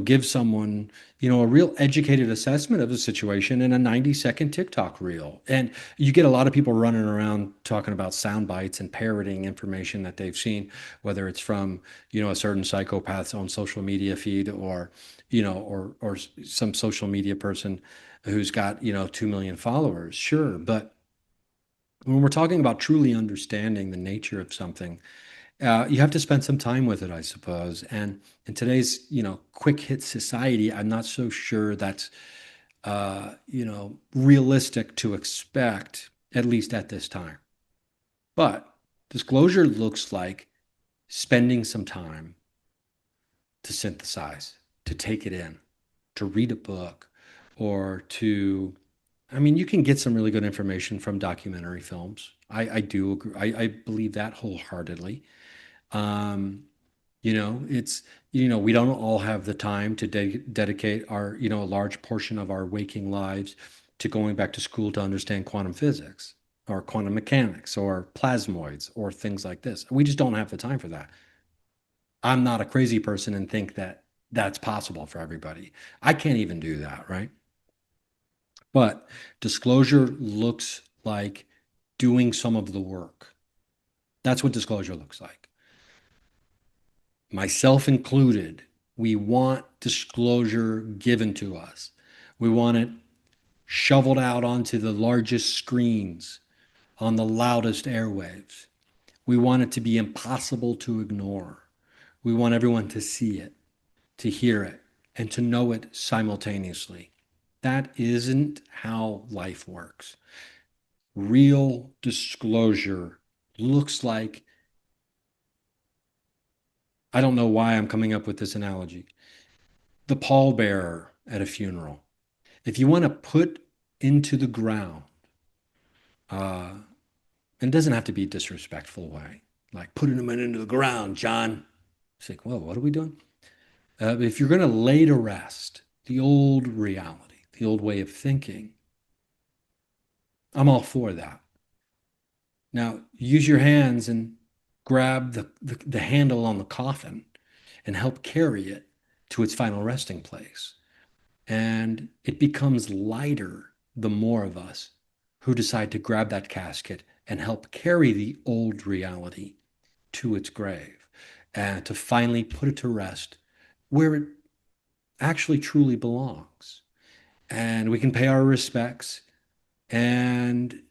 give someone, a real educated assessment of the situation in a 90-second TikTok reel. And you get a lot of people running around talking about sound bites and parroting information that they've seen, whether it's from, a certain psychopath's own social media feed, or, or some social media person who's got, 2 million followers. Sure. But when we're talking about truly understanding the nature of something, you have to spend some time with it, I suppose. And in today's, quick hit society, I'm not so sure that's, realistic to expect, at least at this time. But disclosure looks like spending some time to synthesize, to take it in, to read a book, or you can get some really good information from documentary films. I do agree. I believe that wholeheartedly. It's, we don't all have the time to dedicate our, a large portion of our waking lives to going back to school to understand quantum physics or quantum mechanics or plasmoids or things like this. We just don't have the time for that. I'm not a crazy person and think that that's possible for everybody. I can't even do that, right? But disclosure looks like doing some of the work. That's what disclosure looks like. Myself included, we want disclosure given to us. We want it shoveled out onto the largest screens on the loudest airwaves. We want it to be impossible to ignore. We want everyone to see it, to hear it, and to know it simultaneously. That isn't how life works. Real disclosure looks like, I don't know why I'm coming up with this analogy, the pallbearer at a funeral. If you want to put into the ground. And it doesn't have to be a disrespectful way, like putting them into the ground, John. It's like, whoa, what are we doing? If you're going to lay to rest the old reality, the old way of thinking, I'm all for that. Now, use your hands and grab the handle on the coffin and help carry it to its final resting place. And it becomes lighter the more of us who decide to grab that casket and help carry the old reality to its grave and to finally put it to rest where it actually truly belongs. And we can pay our respects and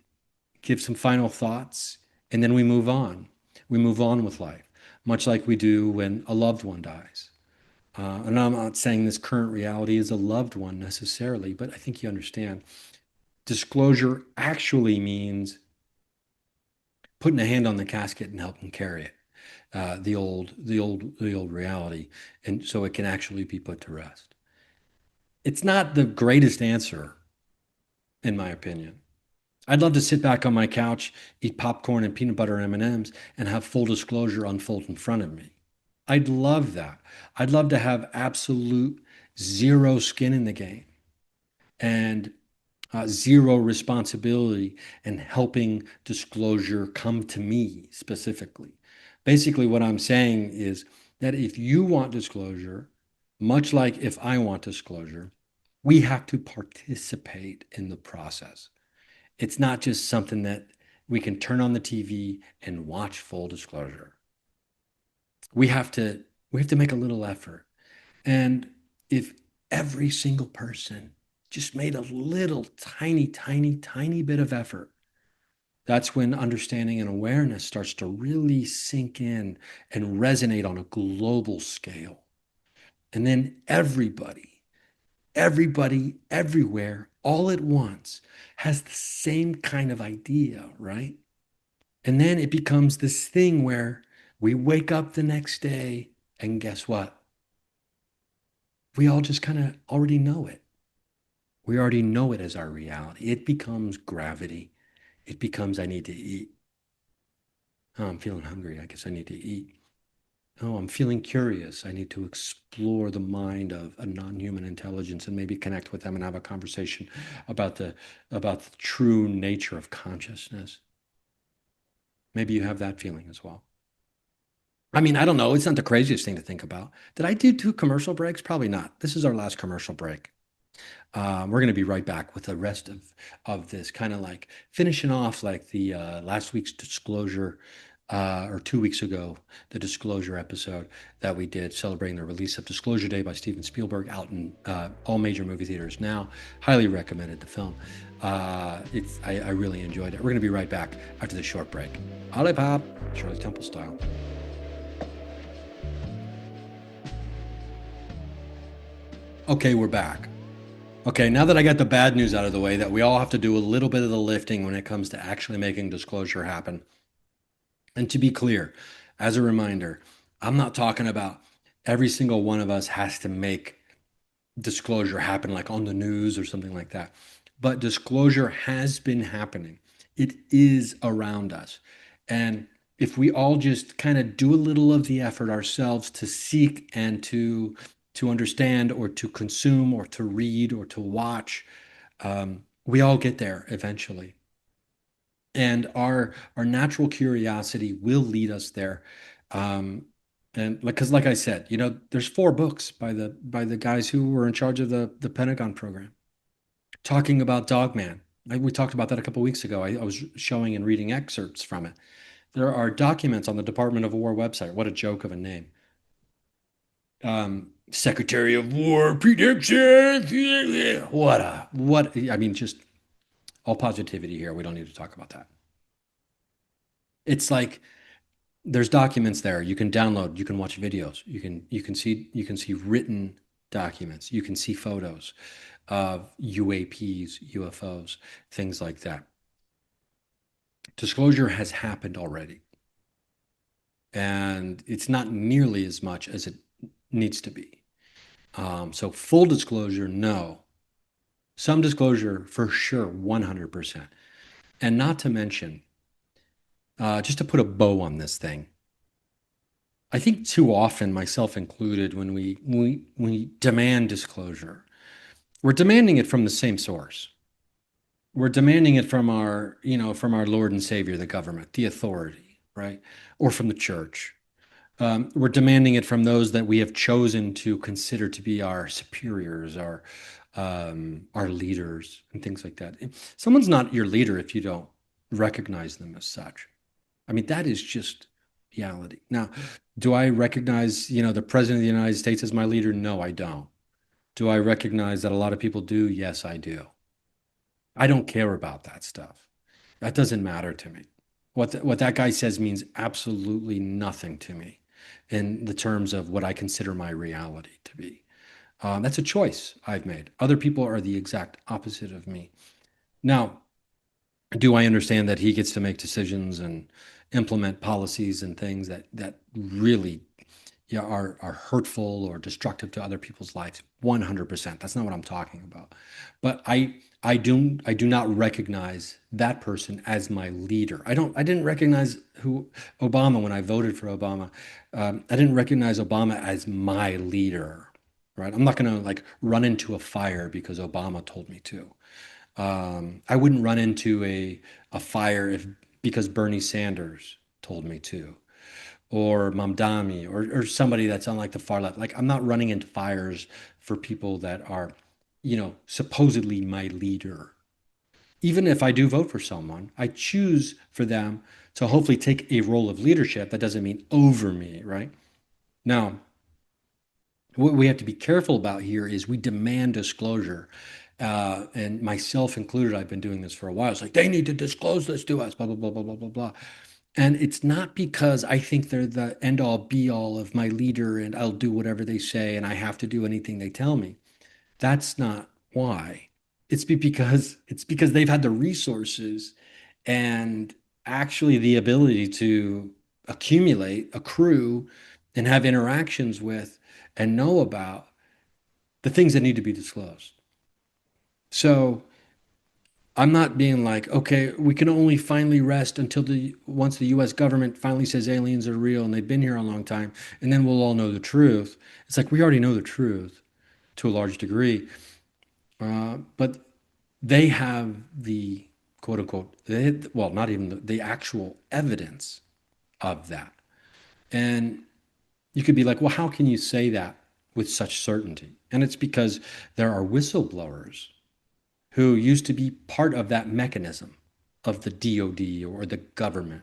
give some final thoughts, and then we move on. We move on with life, much like we do when a loved one dies. And I'm not saying this current reality is a loved one necessarily, but I think you understand. Disclosure actually means putting a hand on the casket and helping carry it, the old reality, and so it can actually be put to rest. It's not the greatest answer, in my opinion. I'd love to sit back on my couch, eat popcorn and peanut butter M&Ms, and have full disclosure unfold in front of me. I'd love that. I'd love to have absolute zero skin in the game and zero responsibility in helping disclosure come to me specifically. Basically, what I'm saying is that if you want disclosure, much like if I want disclosure, we have to participate in the process. It's not just something that we can turn on the TV and watch full disclosure. We have to make a little effort. And if every single person just made a little tiny, tiny, tiny bit of effort, that's when understanding and awareness starts to really sink in and resonate on a global scale. And then everybody, everywhere, all at once has the same kind of idea, right? And then it becomes this thing where we wake up the next day and guess what? We all just kind of already know it. We already know it as our reality. It becomes gravity. It becomes, I need to eat. Oh, I'm feeling hungry. I guess I need to eat. Oh, I'm feeling curious. I need to explore the mind of a non-human intelligence and maybe connect with them and have a conversation about the true nature of consciousness. Maybe you have that feeling as well. I mean, I don't know. It's not the craziest thing to think about. Did I do 2 commercial breaks? Probably not. This is our last commercial break. We're going to be right back with the rest of this, kind of like finishing off like the last week's disclosure, or 2 weeks ago, the disclosure episode that we did celebrating the release of Disclosure Day by Steven Spielberg, out in all major movie theaters now. Highly recommended the film. I really enjoyed it. We're going to be right back after this short break. Ollie Pop, Shirley Temple style. Okay, we're back. Okay, now that I got the bad news out of the way, that we all have to do a little bit of the lifting when it comes to actually making disclosure happen. And to be clear, as a reminder, I'm not talking about every single one of us has to make disclosure happen like on the news or something like that. But disclosure has been happening. It is around us. And if we all just kind of do a little of the effort ourselves to seek and to understand or to consume or to read or to watch, we all get there eventually. And our natural curiosity will lead us there. And because like I said, there's 4 books by the guys who were in charge of the Pentagon program talking about Dogman. We talked about that a couple of weeks ago. I was showing and reading excerpts from it. There are documents on the Department of War website. What a joke of a name. Secretary of War prediction. I mean, just all positivity here. We don't need to talk about that. It's like there's documents there. You can download, you can watch videos, you can see written documents, you can see photos of UAPs, UFOs, things like that. Disclosure has happened already. And it's not nearly as much as it needs to be. So full disclosure, no. Some disclosure for sure, 100%. And not to mention, just to put a bow on this thing, I think too often, myself included, when we demand disclosure, we're demanding it from the same source. We're demanding it from from our Lord and Savior, the government, the authority, right? Or from the church. We're demanding it from those that we have chosen to consider to be our superiors, our leaders, and things like that. Someone's not your leader if you don't recognize them as such. I mean, that is just reality. Now, do I recognize, the president of the United States as my leader? No, I don't. Do I recognize that a lot of people do? Yes, I do. I don't care about that stuff. That doesn't matter to me. What that guy says means absolutely nothing to me in the terms of what I consider my reality to be. That's a choice I've made. Other people are the exact opposite of me. Now, do I understand that he gets to make decisions and implement policies and things that really are hurtful or destructive to other people's lives? 100%. That's not what I'm talking about. But I do not recognize that person as my leader. I didn't recognize Obama when I voted for Obama. I didn't recognize Obama as my leader, right? I'm not going to like run into a fire because Obama told me to. I wouldn't run into a fire because Bernie Sanders told me to, or Mamdani, or somebody that's on like the far left. Like I'm not running into fires for people that are, supposedly my leader. Even if I do vote for someone, I choose for them to hopefully take a role of leadership. That doesn't mean over me, right? Now, what we have to be careful about here is we demand disclosure. And myself included, I've been doing this for a while. It's like, they need to disclose this to us, blah, blah, blah, blah, blah, blah, blah. And it's not because I think they're the end all be all of my leader and I'll do whatever they say and I have to do anything they tell me. That's not why. It's because they've had the resources and actually the ability to accrue, and have interactions with and know about the things that need to be disclosed. So I'm not being like, okay, we can only finally rest until once the US government finally says aliens are real and they've been here a long time, and then we'll all know the truth. It's like we already know the truth to a large degree. But they have the quote unquote, well, not even the actual evidence of that. And you could be like, well, how can you say that with such certainty? And it's because there are whistleblowers who used to be part of that mechanism of the DOD or the government,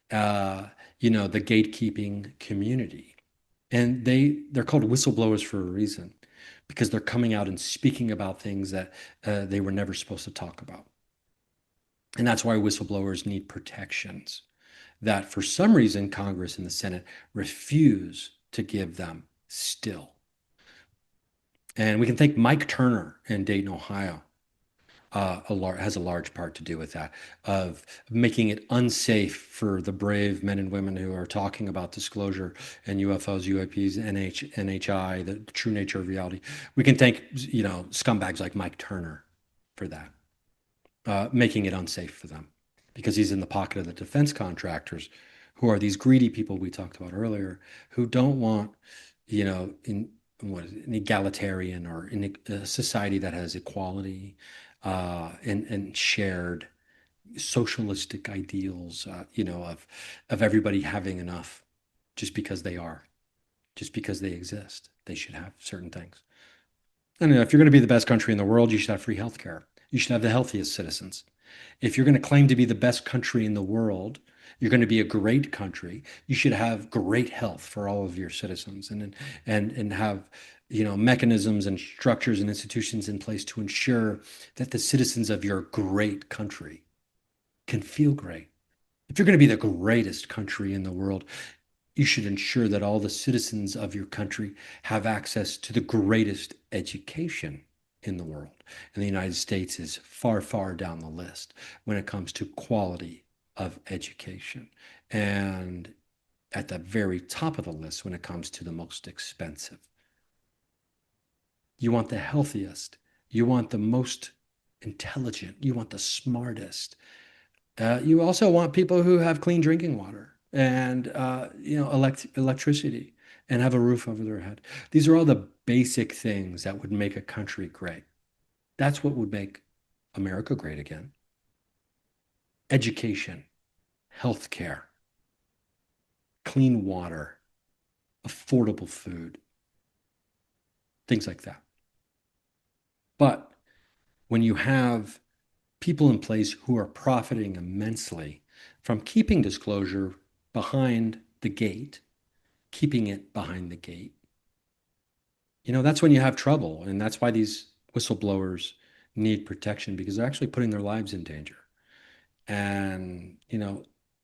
the gatekeeping community. And they're called whistleblowers for a reason, because they're coming out and speaking about things that they were never supposed to talk about. And that's why whistleblowers need protections that for some reason Congress and the Senate refuse to give them still. And we can thank Mike Turner in Dayton, Ohio, has a large part to do with that, of making it unsafe for the brave men and women who are talking about disclosure and UFOs, UAPs, NHI, the true nature of reality. We can thank, scumbags like Mike Turner for that, making it unsafe for them, because he's in the pocket of the defense contractors, who are these greedy people we talked about earlier, who don't want, an egalitarian or in a society that has equality, and shared socialistic ideals, of everybody having enough just because they exist. They should have certain things. And if you're going to be the best country in the world, you should have free healthcare. You should have the healthiest citizens. If you're going to claim to be the best country in the world, you're going to be a great country, you should have great health for all of your citizens, and have mechanisms and structures and institutions in place to ensure that the citizens of your great country can feel great. If you're going to be the greatest country in the world, you should ensure that all the citizens of your country have access to the greatest education in the world. And the United States is far, far down the list when it comes to quality of education, and at the very top of the list when it comes to the most expensive. You want the healthiest, You want the most intelligent. You want the smartest. You also want people who have clean drinking water and electricity and have a roof over their head. These are all the basic things that would make a country great. That's what would make America great again. Education, healthcare, clean water, affordable food, things like that. But when you have people in place who are profiting immensely from keeping disclosure behind the gate, keeping it behind the gate, that's when you have trouble. And that's why these whistleblowers need protection, because they're actually putting their lives in danger. And,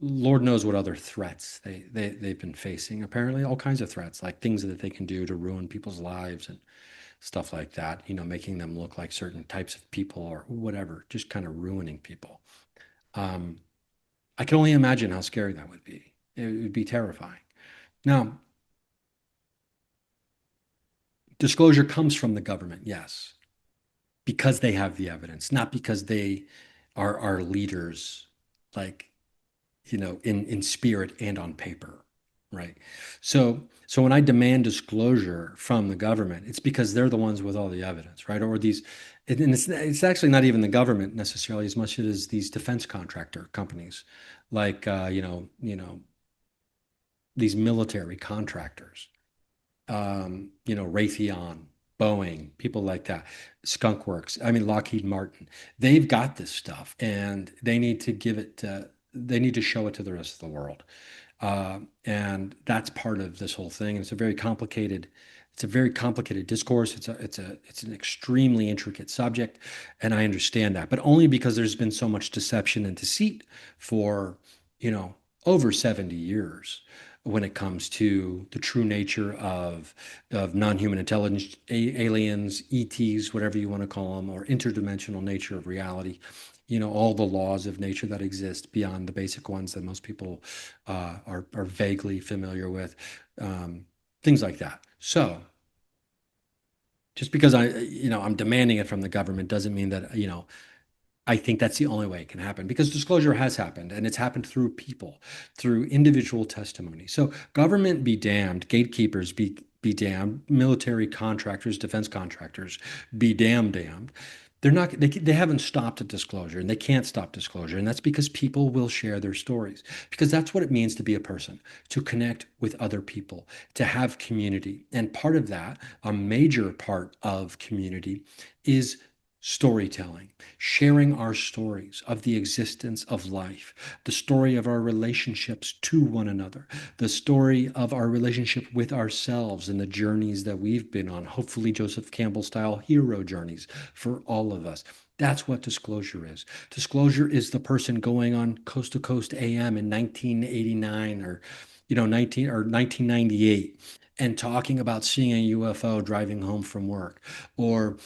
Lord knows what other threats they've been facing. Apparently, all kinds of threats, like things that they can do to ruin people's lives and stuff like that, making them look like certain types of people or whatever, just kind of ruining people. I can only imagine how scary that would be. It would be terrifying. Now, disclosure comes from the government, yes, because they have the evidence, not because they are our leaders, like, in spirit and on paper, right? So when I demand disclosure from the government, it's because they're the ones with all the evidence, right? Or these, and it's actually not even the government necessarily as much as these defense contractor companies, like these military contractors, Raytheon, Boeing, people like that, Skunk Works, Lockheed Martin. They've got this stuff, and they need to give it to, they need to show it to the rest of the world. And that's part of this whole thing. And it's a very complicated discourse. It's an extremely intricate subject, and I understand that, but only because there's been so much deception and deceit for, over 70 years when it comes to the true nature of non-human intelligence, aliens, ETs, whatever you want to call them, or interdimensional nature of reality. All the laws of nature that exist beyond the basic ones that most people are vaguely familiar with, things like that. So just because I'm demanding it from the government doesn't mean that, I think that's the only way it can happen, because disclosure has happened, and it's happened through people, through individual testimony. So government be damned, gatekeepers be damned, military contractors, defense contractors be damned. They haven't stopped at disclosure, and they can't stop disclosure. And that's because people will share their stories, because that's what it means to be a person, to connect with other people, to have community. And part of that, a major part of community, is storytelling, sharing our stories of the existence of life, the story of our relationships to one another, the story of our relationship with ourselves and the journeys that we've been on, hopefully Joseph Campbell style hero journeys for all of us. That's what disclosure is. Disclosure is the person going on Coast to Coast AM in 1989 or 1998 and talking about seeing a UFO driving home from work, or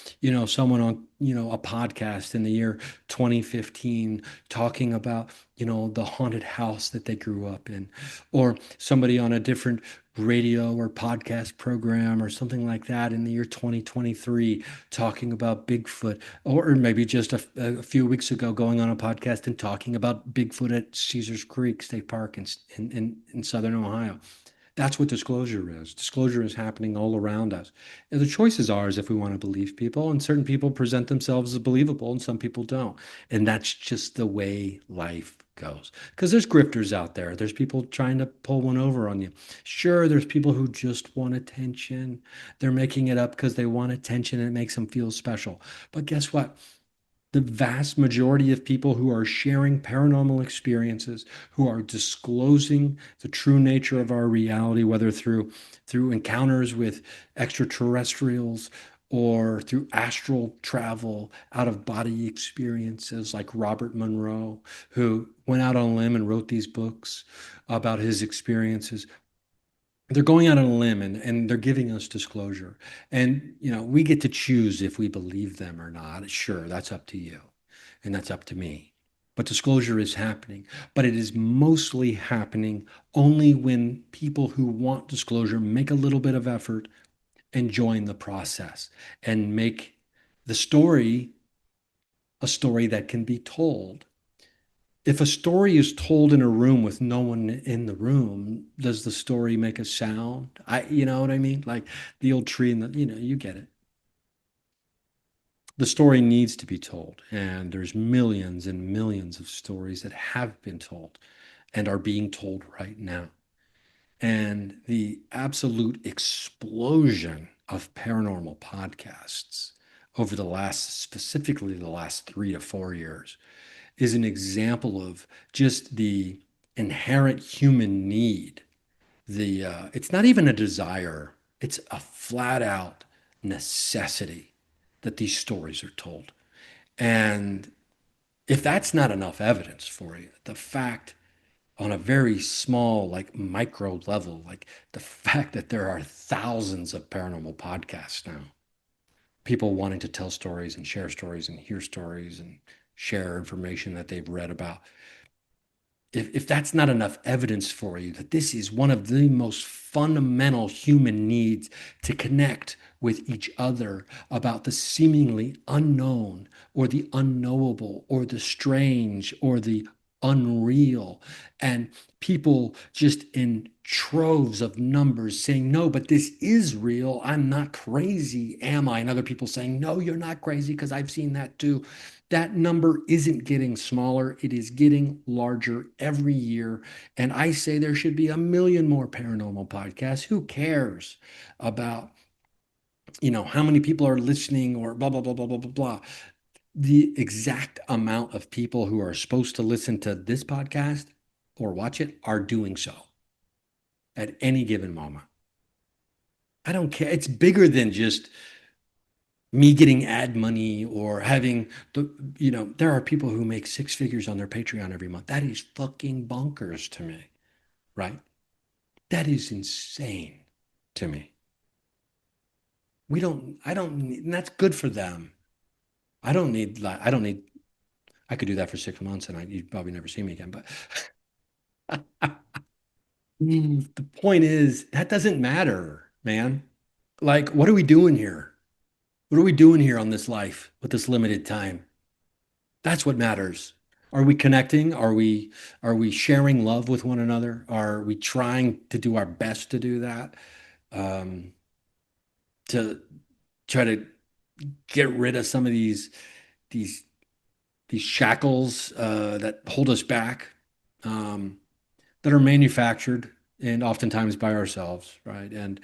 someone on a podcast in the year 2015 talking about the haunted house that they grew up in, or somebody on a different radio or podcast program or something like that in the year 2023 talking about Bigfoot, or maybe just a few weeks ago going on a podcast and talking about Bigfoot at Caesars Creek State Park in southern Ohio. That's what disclosure is. Disclosure is happening all around us. And the choice is ours if we want to believe people, and certain people present themselves as believable and some people don't. And that's just the way life goes. Because there's grifters out there. There's people trying to pull one over on you. Sure, there's people who just want attention. They're making it up because they want attention and it makes them feel special. But guess what? The vast majority of people who are sharing paranormal experiences, who are disclosing the true nature of our reality, whether through encounters with extraterrestrials or through astral travel, out of body experiences, like Robert Monroe, who went out on a limb and wrote these books about his experiences. They're going out on a limb and they're giving us disclosure. And, we get to choose if we believe them or not. Sure, that's up to you. And that's up to me. But disclosure is happening. But it is mostly happening only when people who want disclosure make a little bit of effort and join the process and make the story, a story that can be told. If a story is told in a room with no one in the room, does the story make a sound? You know what I mean? Like the old tree and you get it. The story needs to be told, and there's millions and millions of stories that have been told and are being told right now. And the absolute explosion of paranormal podcasts over specifically the last 3 to 4 years, is an example of just the inherent human need. It's not even a desire, it's a flat out necessity that these stories are told. And if that's not enough evidence for you, the fact on a very small, like micro level, like the fact that there are thousands of paranormal podcasts now, people wanting to tell stories and share stories and hear stories and share information that they've read about. If that's not enough evidence for you that this is one of the most fundamental human needs to connect with each other about the seemingly unknown or the unknowable or the strange or the unreal, and people just in troves of numbers saying, no, but this is real. I'm not crazy, am I? And other people saying, no, you're not crazy because I've seen that too. That number isn't getting smaller. It is getting larger every year. And I say there should be a million more paranormal podcasts. Who cares about, how many people are listening or blah, blah, blah, blah, blah, blah, blah. The exact amount of people who are supposed to listen to this podcast or watch it are doing so at any given moment. I don't care. It's bigger than just me getting ad money or having there are people who make 6 figures on their Patreon every month. That is fucking bonkers to me, right? That is insane to me. I don't need, and that's good for them. I could do that for 6 months and you'd probably never see me again. But the point is, that doesn't matter, man. Like, what are we doing here? What are we doing here on this life with this limited time? That's what matters. Are we connecting? Are we sharing love with one another? Are we trying to do our best to do that? To try to get rid of some of these shackles that hold us back, that are manufactured and oftentimes by ourselves, right? And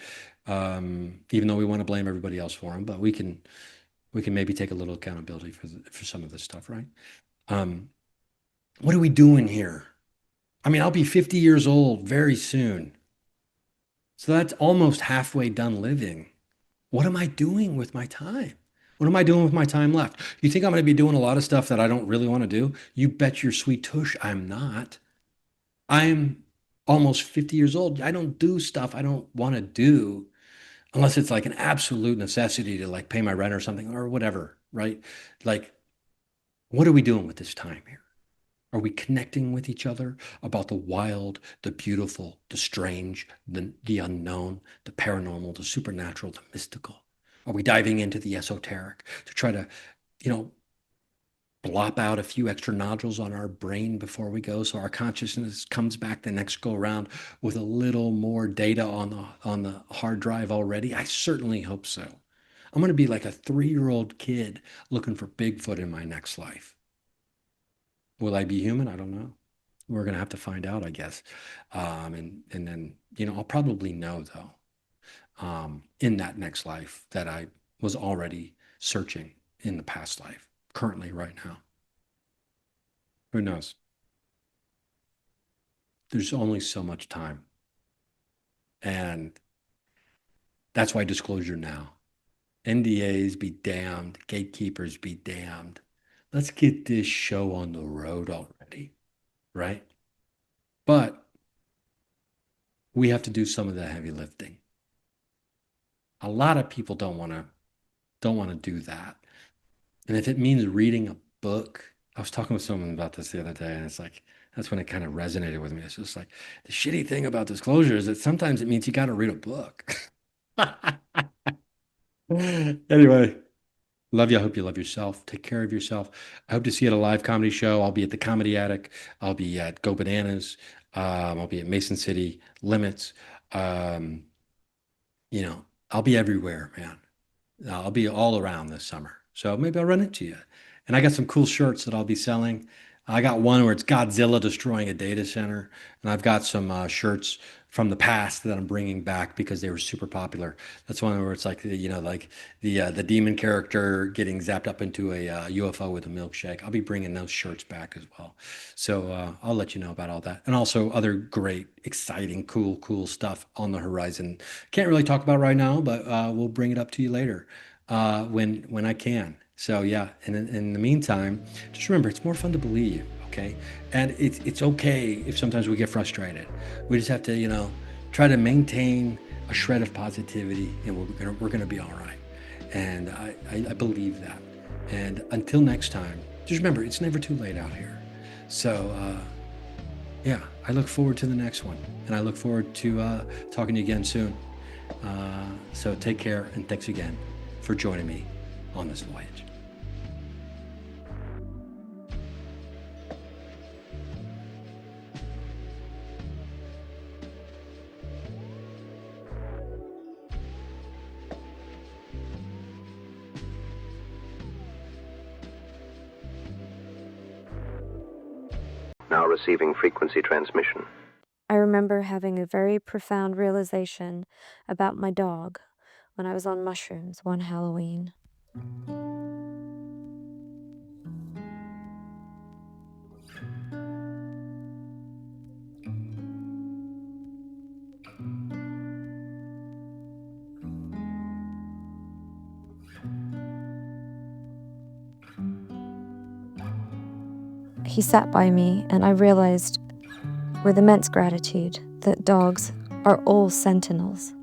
even though we want to blame everybody else for them, but we can maybe take a little accountability for some of this stuff, right? What are we doing here? I mean, I'll be 50 years old very soon. So that's almost halfway done living. What am I doing with my time? What am I doing with my time left? You think I'm going to be doing a lot of stuff that I don't really want to do? You bet your sweet tush I'm not. I'm almost 50 years old. I don't do stuff I don't want to do unless it's like an absolute necessity to like pay my rent or something or whatever, right? Like, what are we doing with this time here? Are we connecting with each other about the wild, the beautiful, the strange, the unknown, the paranormal, the supernatural, the mystical? Are we diving into the esoteric to try to, blop out a few extra nodules on our brain before we go so our consciousness comes back the next go around with a little more data on the hard drive already? I certainly hope so. I'm going to be like a 3-year-old kid looking for Bigfoot in my next life. Will I be human? I don't know. We're going to have to find out, I guess. And then, I'll probably know though, in that next life that I was already searching in the past life, currently right now. Who knows? There's only so much time. And that's why disclosure now. NDAs be damned, gatekeepers be damned. Let's get this show on the road already, right? But we have to do some of the heavy lifting. A lot of people don't want to do that. And if it means reading a book, I was talking with someone about this the other day, and it's like, that's when it kind of resonated with me. It's just like, the shitty thing about disclosure is that sometimes it means you got to read a book. Anyway, Love you. I hope you love yourself. Take care of yourself. I hope to see you at a live comedy show. I'll be at the Comedy Attic. I'll be at Go Bananas. I'll be at Mason City Limits. Um, I'll be everywhere, man. I'll be all around this summer. So maybe I'll run into you. And I got some cool shirts that I'll be selling. I got one where it's Godzilla destroying a data center. And I've got some shirts from the past that I'm bringing back because they were super popular. That's one where it's like, like the demon character getting zapped up into a UFO with a milkshake. I'll be bringing those shirts back as well. So I'll let you know about all that. And also other great, exciting, cool stuff on the horizon. Can't really talk about right now, but we'll bring it up to you later when I can. So yeah, and in the meantime, just remember, it's more fun to believe, okay? And it's okay if sometimes we get frustrated. We just have to, try to maintain a shred of positivity, and we're gonna be all right. And I believe that. And until next time, just remember, it's never too late out here. So yeah, I look forward to the next one, and I look forward to talking to you again soon. So take care, and thanks again for joining me on this voyage. Now receiving frequency transmission. I remember having a very profound realization about my dog when I was on mushrooms one Halloween. He sat by me, and I realized with immense gratitude that dogs are all sentinels.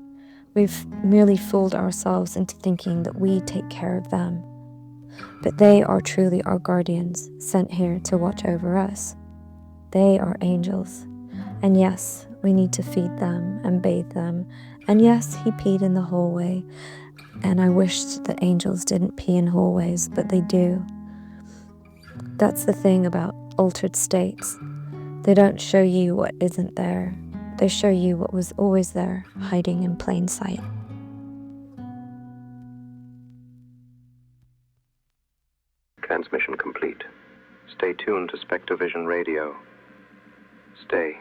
We've merely fooled ourselves into thinking that we take care of them. But they are truly our guardians, sent here to watch over us. They are angels. And yes, we need to feed them and bathe them. And yes, he peed in the hallway. And I wished that angels didn't pee in hallways, but they do. That's the thing about altered states. They don't show you what isn't there. They show you what was always there, hiding in plain sight. Transmission complete. Stay tuned to Spectrovision Radio. Stay.